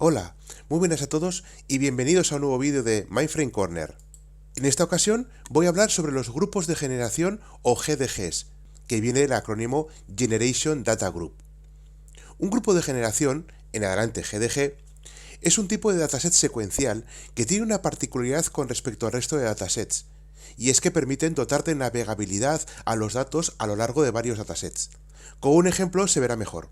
Hola, muy buenas a todos y bienvenidos a un nuevo vídeo de Mindframe Corner. En esta ocasión voy a hablar sobre los grupos de generación o GDGs, que viene del acrónimo Generation Data Group. Un grupo de generación, en adelante GDG, es un tipo de dataset secuencial que tiene una particularidad con respecto al resto de datasets, y es que permiten dotar de navegabilidad a los datos a lo largo de varios datasets. Con un ejemplo se verá mejor.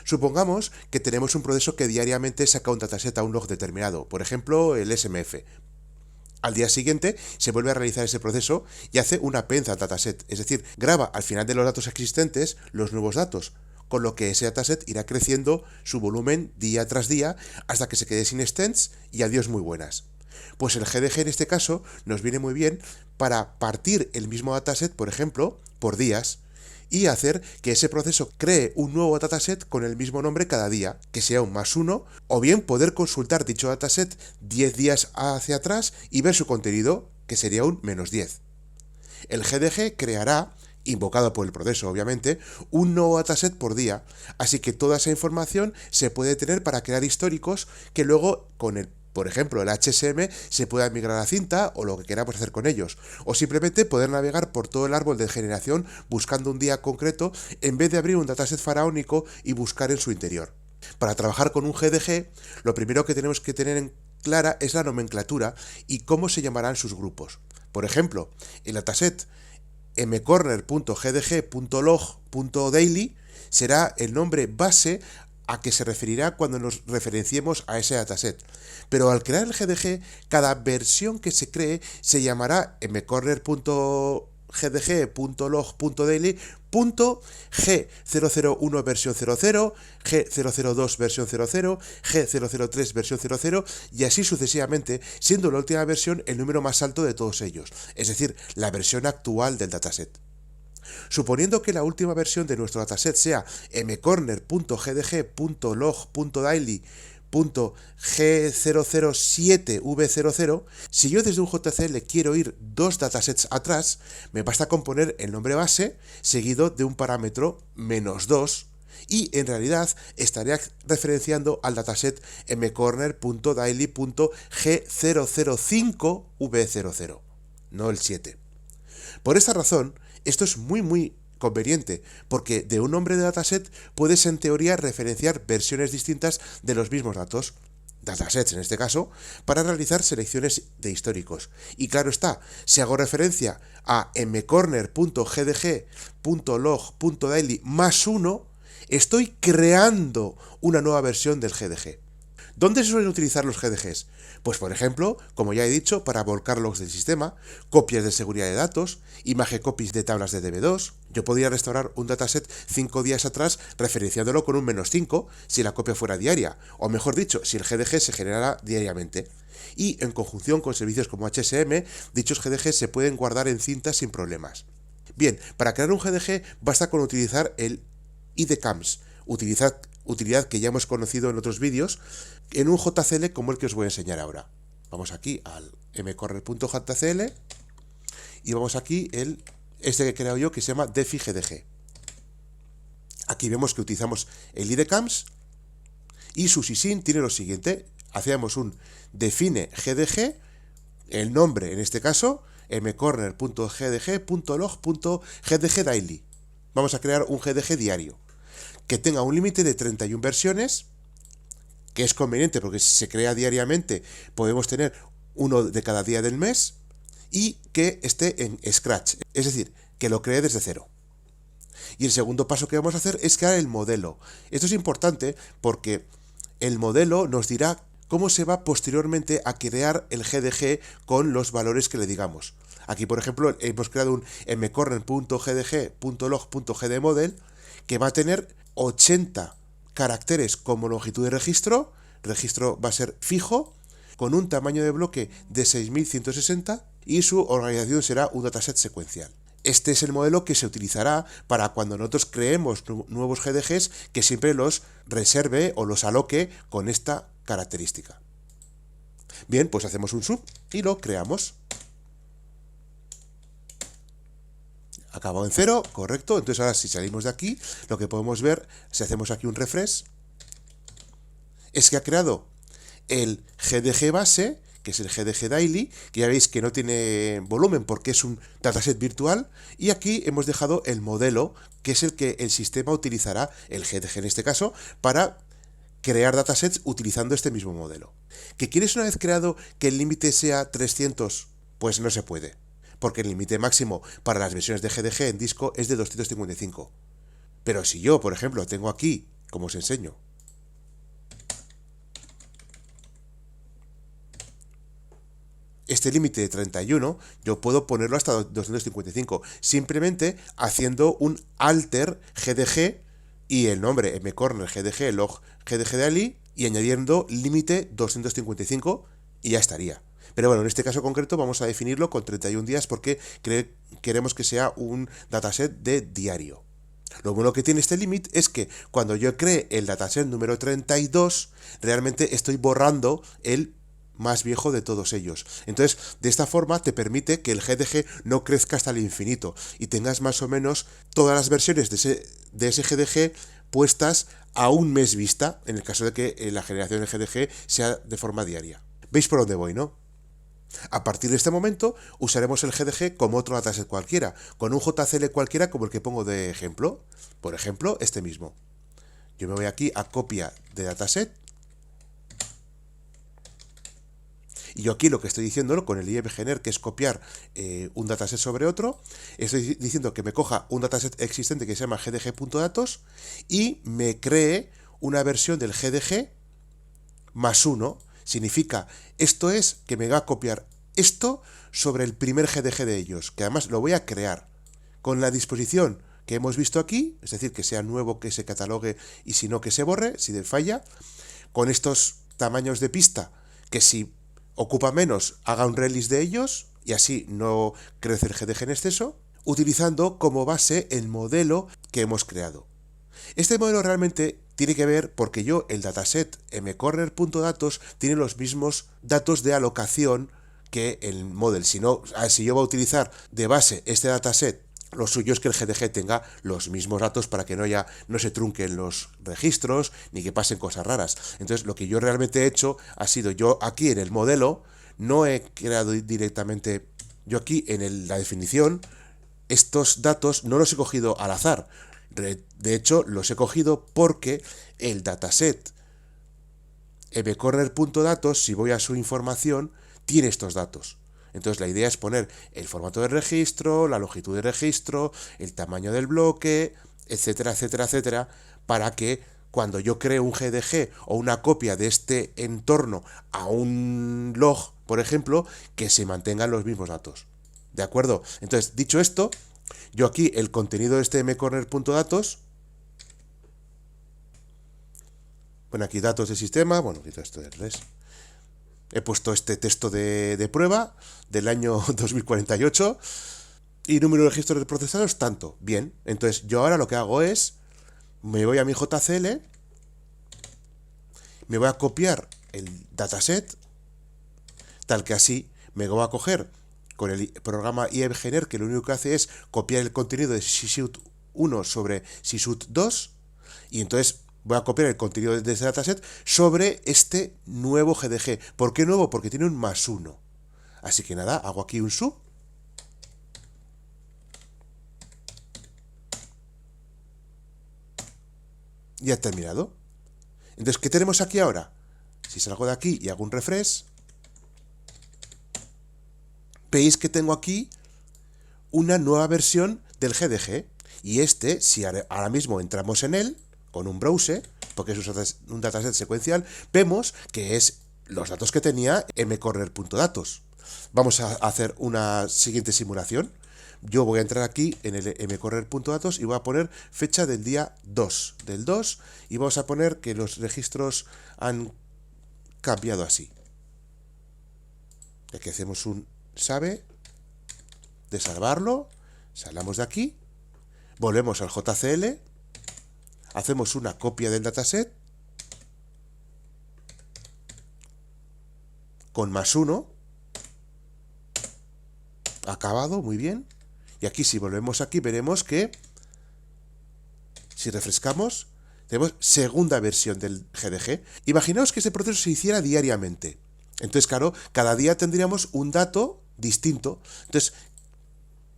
Supongamos que tenemos un proceso que diariamente saca un dataset a un log determinado, por ejemplo el SMF. Al día siguiente se vuelve a realizar ese proceso y hace una append al dataset, es decir, graba al final de los datos existentes los nuevos datos, con lo que ese dataset irá creciendo su volumen día tras día hasta que se quede sin stents y adiós muy buenas. Pues el GDG en este caso nos viene muy bien para partir el mismo dataset, por ejemplo, por días, y hacer que ese proceso cree un nuevo dataset con el mismo nombre cada día, que sea un +1, o bien poder consultar dicho dataset 10 días hacia atrás y ver su contenido, que sería un -10. El GDG creará, invocado por el proceso obviamente, un nuevo dataset por día, así que toda esa información se puede tener para crear históricos que luego con el por ejemplo, el HSM se puede migrar a cinta o lo que queramos hacer con ellos. O simplemente poder navegar por todo el árbol de generación buscando un día concreto en vez de abrir un dataset faraónico y buscar en su interior. Para trabajar con un GDG, lo primero que tenemos que tener en clara es la nomenclatura y cómo se llamarán sus grupos. Por ejemplo, el dataset mcorner.gdg.log.daily será el nombre base a que se referirá cuando nos referenciemos a ese dataset. Pero al crear el GDG, cada versión que se cree se llamará mcorner.gdg.log.daily G001 versión 00, G002 versión 00, G003 versión 00 y así sucesivamente, siendo la última versión el número más alto de todos ellos, es decir, la versión actual del dataset. Suponiendo que la última versión de nuestro dataset sea mcorner.gdg.log.daily.g007v00, si yo desde un JCL quiero ir dos datasets atrás, me basta con poner el nombre base seguido de un parámetro -2 y en realidad estaría referenciando al dataset mcorner.daily.g005v00, no el 7. Por esta razón, esto es muy conveniente, porque de un nombre de dataset puedes en teoría referenciar versiones distintas de los mismos datos, datasets en este caso, para realizar selecciones de históricos. Y claro está, si hago referencia a mcorner.gdg.log.daily +1, estoy creando una nueva versión del GDG. ¿Dónde se suelen utilizar los GDGs? Pues por ejemplo, como ya he dicho, para volcar logs del sistema, copias de seguridad de datos, imagen copies de tablas de DB2. Yo podría restaurar un dataset 5 días atrás referenciándolo con un -5 si la copia fuera diaria, o mejor dicho, si el GDG se generara diariamente. Y en conjunción con servicios como HSM, dichos GDGs se pueden guardar en cinta sin problemas. Bien, para crear un GDG basta con utilizar el IDCAMS, utilidad que ya hemos conocido en otros vídeos, en un JCL como el que os voy a enseñar ahora. Vamos aquí al mcorner.jcl y vamos aquí este que he creado yo que se llama defigdg. Aquí vemos que utilizamos el IDCAMS y su sysin tiene lo siguiente. Hacíamos un define gdg, el nombre en este caso, mcorner.gdg.log.gdgdaily. Vamos a crear un GDG diario que tenga un límite de 31 versiones, que es conveniente porque si se crea diariamente podemos tener uno de cada día del mes y que esté en Scratch, es decir, que lo cree desde cero. Y el segundo paso que vamos a hacer es crear el modelo. Esto es importante porque el modelo nos dirá cómo se va posteriormente a crear el GDG con los valores que le digamos. Aquí, por ejemplo, hemos creado un mcorner.gdg.log.gdmodel que va a tener 80 caracteres como longitud de registro. El registro va a ser fijo, con un tamaño de bloque de 6160 y su organización será un dataset secuencial. Este es el modelo que se utilizará para cuando nosotros creemos nuevos GDGs, que siempre los reserve o los aloque con esta característica. Bien, pues hacemos un sub y lo creamos. Acabado en 0, correcto. Entonces ahora si salimos de aquí, lo que podemos ver, si hacemos aquí un refresh, es que ha creado el GDG base, que es el GDG Daily, que ya veis que no tiene volumen porque es un dataset virtual, y aquí hemos dejado el modelo, que es el que el sistema utilizará, el GDG en este caso, para crear datasets utilizando este mismo modelo. ¿Que quieres una vez creado que el límite sea 300? Pues no se puede, porque el límite máximo para las versiones de GDG en disco es de 255. Pero si yo, por ejemplo, tengo aquí, como os enseño, este límite de 31, yo puedo ponerlo hasta 255, simplemente haciendo un alter GDG y el nombre mcorner GDG log GDG daily y añadiendo límite 255 y ya estaría. Pero bueno, en este caso concreto vamos a definirlo con 31 días porque queremos que sea un dataset de diario. Lo bueno que tiene este límite es que cuando yo cree el dataset número 32, realmente estoy borrando el más viejo de todos ellos. Entonces, de esta forma te permite que el GDG no crezca hasta el infinito y tengas más o menos todas las versiones de ese GDG puestas a un mes vista, en el caso de que la generación de GDG sea de forma diaria. ¿Veis por dónde voy, no? A partir de este momento usaremos el GDG como otro dataset cualquiera, con un JCL cualquiera como el que pongo de ejemplo. Por ejemplo, este mismo. Yo me voy aquí a copia de dataset. Y yo aquí lo que estoy diciéndolo con el IMgener, que es copiar un dataset sobre otro, estoy diciendo que me coja un dataset existente que se llama gdg.datos y me cree una versión del GDG más 1. Significa, esto es que me va a copiar esto sobre el primer GDG de ellos, que además lo voy a crear con la disposición que hemos visto aquí, es decir, que sea nuevo, que se catalogue y si no que se borre, si falla, con estos tamaños de pista, que si ocupa menos, haga un release de ellos y así no crece el GDG en exceso, utilizando como base el modelo que hemos creado. Este modelo realmente tiene que ver porque yo, el dataset mcorner.datos tiene los mismos datos de alocación que el model. Si yo voy a utilizar de base este dataset, lo suyo es que el GDG tenga los mismos datos para que no se trunquen los registros ni que pasen cosas raras. Entonces, lo que yo realmente he hecho ha sido, yo aquí en el modelo no he creado directamente, yo aquí en la definición, estos datos no los he cogido al azar. De hecho, los he cogido porque el dataset mcorner.datos, si voy a su información, tiene estos datos. Entonces la idea es poner el formato de registro, la longitud de registro, el tamaño del bloque, etcétera, etcétera, etcétera, para que cuando yo cree un GDG o una copia de este entorno a un log, por ejemplo, que se mantengan los mismos datos. ¿De acuerdo? Entonces, dicho esto, yo aquí el contenido de este mcorner.datos, bueno, aquí datos de sistema, bueno, quito esto de res. He puesto este texto de prueba del año 2048 y número de registros procesados tanto. Bien, entonces yo ahora lo que hago es, me voy a mi JCL, me voy a copiar el dataset, tal que así me voy a coger con el programa IMgener, que lo único que hace es copiar el contenido de SysUt 1 sobre SysUt 2, y entonces voy a copiar el contenido de ese dataset sobre este nuevo GDG. ¿Por qué nuevo? Porque tiene un más 1. Así que nada, hago aquí un sub. Ya he terminado. Entonces, ¿qué tenemos aquí ahora? Si salgo de aquí y hago un refresh, veis que tengo aquí una nueva versión del GDG. Y si ahora mismo entramos en él, con un browser, porque es un dataset secuencial, vemos que es los datos que tenía mcorner.datos. Vamos a hacer una siguiente simulación. Yo voy a entrar aquí en el mcorner.datos y voy a poner fecha del día 2 del 2 y vamos a poner que los registros han cambiado así. Aquí hacemos un save de salvarlo, salamos de aquí, volvemos al JCL, hacemos una copia del dataset con más 1, acabado, muy bien. Y aquí si volvemos aquí veremos que si refrescamos Tenemos segunda versión del GDG. Imaginaos que ese proceso se hiciera diariamente. Entonces, claro, cada día tendríamos un dato distinto. Entonces,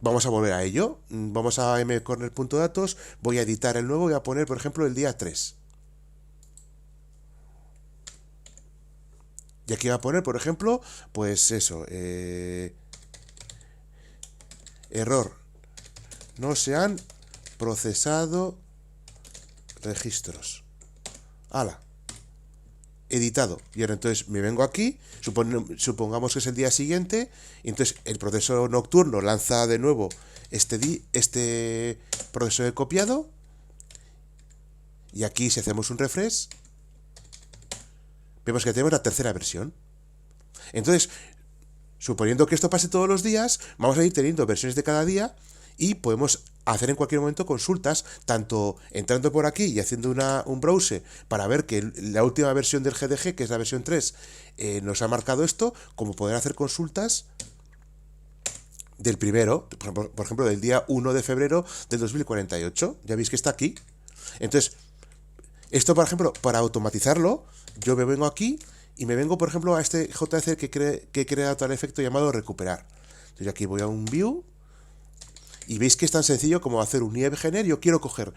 vamos a volver a ello. Vamos a mcorner.datos, voy a editar el nuevo, voy a poner, por ejemplo, el día 3. Y aquí va a poner, por ejemplo, pues eso, error. No se han procesado registros. ¡Hala! Editado. Y ahora entonces me vengo aquí, supongamos que es el día siguiente, y entonces el proceso nocturno lanza de nuevo este proceso de copiado, y aquí si hacemos un refresh, vemos que tenemos la tercera versión. Entonces, suponiendo que esto pase todos los días, vamos a ir teniendo versiones de cada día y podemos hacer en cualquier momento consultas, tanto entrando por aquí y haciendo un browse para ver que la última versión del GDG, que es la versión 3, nos ha marcado esto, como poder hacer consultas del primero, por ejemplo, del día 1 de febrero del 2048. Ya veis que está aquí. Entonces, esto, por ejemplo, para automatizarlo, yo me vengo aquí y me vengo, por ejemplo, a este JC que he creado tal efecto llamado recuperar. Entonces, aquí voy a un view y veis que es tan sencillo como hacer un IEBgener. Yo quiero coger,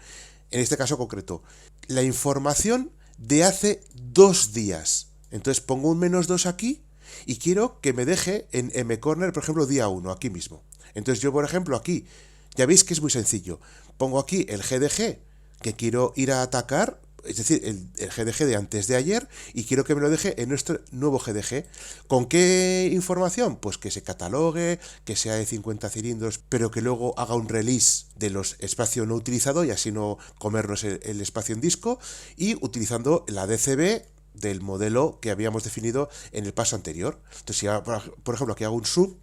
en este caso concreto, la información de hace 2 días. Entonces pongo un -2 aquí y quiero que me deje en mcorner, por ejemplo, día 1, aquí mismo. Entonces yo, por ejemplo, aquí, ya veis que es muy sencillo. Pongo aquí el GDG que quiero ir a atacar, es decir, el GDG de antes de ayer, y quiero que me lo deje en nuestro nuevo GDG. ¿Con qué información? Pues que se catalogue, que sea de 50 cilindros, pero que luego haga un release de los espacio no utilizado y así no comernos el espacio en disco, y utilizando la DCB del modelo que habíamos definido en el paso anterior. Entonces, si ahora, por ejemplo, aquí hago un sub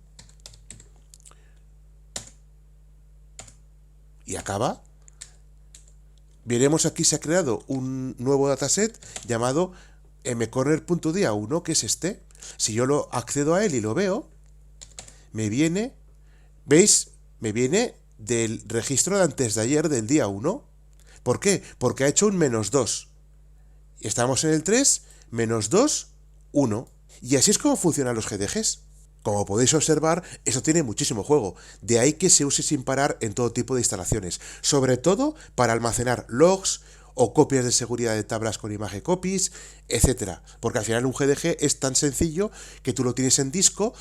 y acaba, veremos aquí se ha creado un nuevo dataset llamado mcorner.dia1, que es este. Si yo lo accedo a él y lo veo, me viene, ¿veis? Me viene del registro de antes de ayer, del día 1. ¿Por qué? Porque ha hecho un -2. Estamos en el 3, -2, 1. Y así es como funcionan los GDGs. Como podéis observar, esto tiene muchísimo juego, de ahí que se use sin parar en todo tipo de instalaciones, sobre todo para almacenar logs o copias de seguridad de tablas con imagen copies, etcétera. Porque al final un GDG es tan sencillo que tú lo tienes en disco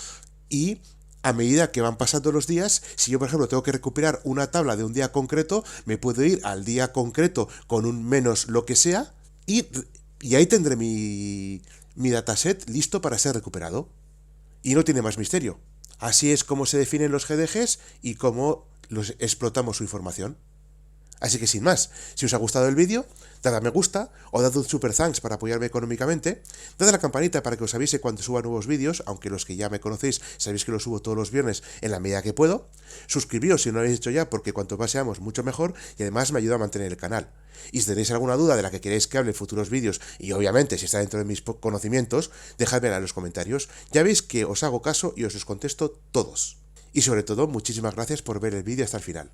y a medida que van pasando los días, si yo por ejemplo tengo que recuperar una tabla de un día concreto, me puedo ir al día concreto con un menos lo que sea y ahí tendré mi dataset listo para ser recuperado. Y no tiene más misterio. Así es como se definen los GDGs y cómo los explotamos su información. Así que sin más, si os ha gustado el vídeo, dad a me gusta o dad un super thanks para apoyarme económicamente, dad a la campanita para que os avise cuando suba nuevos vídeos, aunque los que ya me conocéis sabéis que los subo todos los viernes en la medida que puedo. Suscribíos si no lo habéis hecho ya, porque cuanto más seamos mucho mejor, y además me ayuda a mantener el canal. Y si tenéis alguna duda de la que queréis que hable en futuros vídeos, y obviamente si está dentro de mis conocimientos, dejadmela en los comentarios. Ya veis que os hago caso y os contesto todos. Y sobre todo, muchísimas gracias por ver el vídeo hasta el final.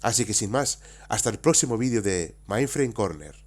Así que sin más, hasta el próximo vídeo de Mindframe Corner.